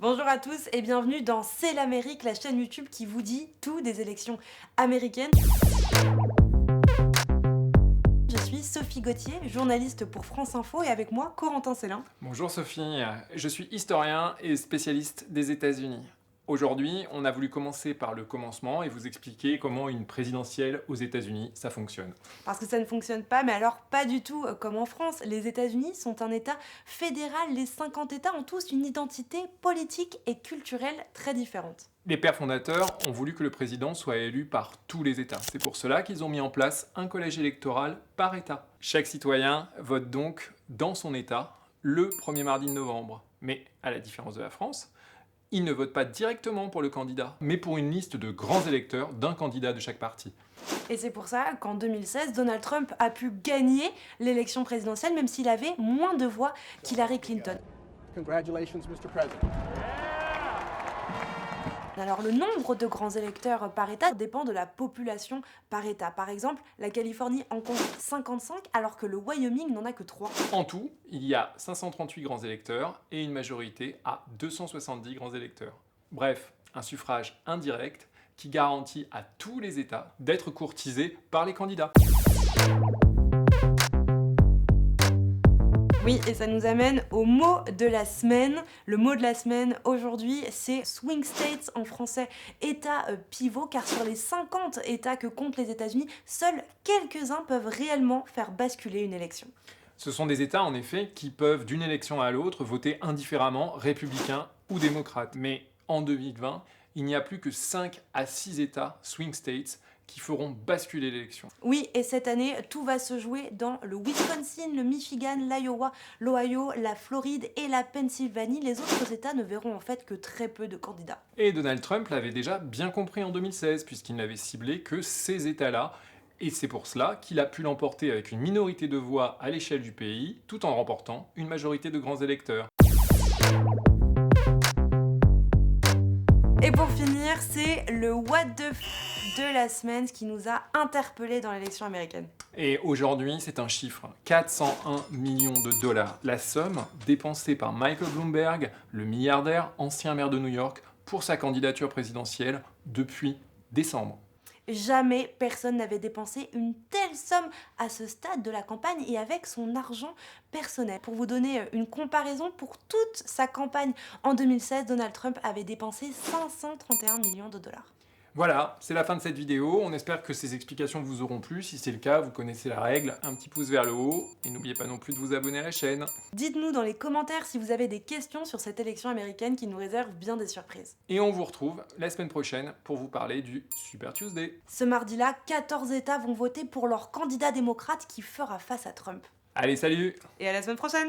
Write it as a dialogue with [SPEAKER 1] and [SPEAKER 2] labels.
[SPEAKER 1] Bonjour à tous et bienvenue dans C'est l'Amérique, la chaîne YouTube qui vous dit tout des élections américaines. Je suis Sophie Gauthier, journaliste pour France Info et avec moi Corentin Célin.
[SPEAKER 2] Bonjour Sophie, je suis historien et spécialiste des États-Unis. Aujourd'hui, on a voulu commencer par le commencement et vous expliquer comment une présidentielle aux États-Unis, ça fonctionne.
[SPEAKER 1] Parce que ça ne fonctionne pas, mais alors pas du tout comme en France. Les États-Unis sont un État fédéral, les 50 États ont tous une identité politique et culturelle très différente.
[SPEAKER 2] Les pères fondateurs ont voulu que le président soit élu par tous les États. C'est pour cela qu'ils ont mis en place un collège électoral par État. Chaque citoyen vote donc dans son État le premier mardi de novembre. Mais à la différence de la France, ils ne votent pas directement pour le candidat, mais pour une liste de grands électeurs d'un candidat de chaque parti.
[SPEAKER 1] Et c'est pour ça qu'en 2016, Donald Trump a pu gagner l'élection présidentielle, même s'il avait moins de voix qu'Hillary Clinton.
[SPEAKER 3] Congratulations, Mr. President.
[SPEAKER 1] Alors le nombre de grands électeurs par État dépend de la population par État. Par exemple, la Californie en compte 55 alors que le Wyoming n'en a que 3.
[SPEAKER 2] En tout, il y a 538 grands électeurs et une majorité à 270 grands électeurs. Bref, un suffrage indirect qui garantit à tous les États d'être courtisés par les candidats.
[SPEAKER 1] Oui, et ça nous amène au mot de la semaine. Le mot de la semaine aujourd'hui, c'est swing states en français, États pivots, car sur les 50 États que comptent les États-Unis, seuls quelques-uns peuvent réellement faire basculer une élection.
[SPEAKER 2] Ce sont des États, en effet, qui peuvent d'une élection à l'autre voter indifféremment, républicains ou démocrates. Mais en 2020, il n'y a plus que 5 à 6 États swing states qui feront basculer l'élection.
[SPEAKER 1] Oui, et cette année, tout va se jouer dans le Wisconsin, le Michigan, l'Iowa, l'Ohio, la Floride et la Pennsylvanie. Les autres États ne verront en fait que très peu de candidats.
[SPEAKER 2] Et Donald Trump l'avait déjà bien compris en 2016, puisqu'il n'avait ciblé que ces États-là. Et c'est pour cela qu'il a pu l'emporter avec une minorité de voix à l'échelle du pays, tout en remportant une majorité de grands électeurs.
[SPEAKER 1] Et pour finir, c'est le What the de la semaine, ce qui nous a interpellés dans l'élection américaine.
[SPEAKER 2] Et aujourd'hui, c'est un chiffre, 401 millions de dollars. La somme dépensée par Michael Bloomberg, le milliardaire ancien maire de New York, pour sa candidature présidentielle depuis décembre.
[SPEAKER 1] Jamais personne n'avait dépensé une telle somme à ce stade de la campagne et avec son argent personnel. Pour vous donner une comparaison, pour toute sa campagne en 2016, Donald Trump avait dépensé 531 millions de dollars.
[SPEAKER 2] Voilà, c'est la fin de cette vidéo. On espère que ces explications vous auront plu. Si c'est le cas, vous connaissez la règle, un petit pouce vers le haut. Et n'oubliez pas non plus de vous abonner à la chaîne.
[SPEAKER 1] Dites-nous dans les commentaires si vous avez des questions sur cette élection américaine qui nous réserve bien des surprises.
[SPEAKER 2] Et on vous retrouve la semaine prochaine pour vous parler du Super Tuesday.
[SPEAKER 1] Ce mardi-là, 14 États vont voter pour leur candidat démocrate qui fera face à Trump.
[SPEAKER 2] Allez, salut!
[SPEAKER 1] Et à la semaine prochaine!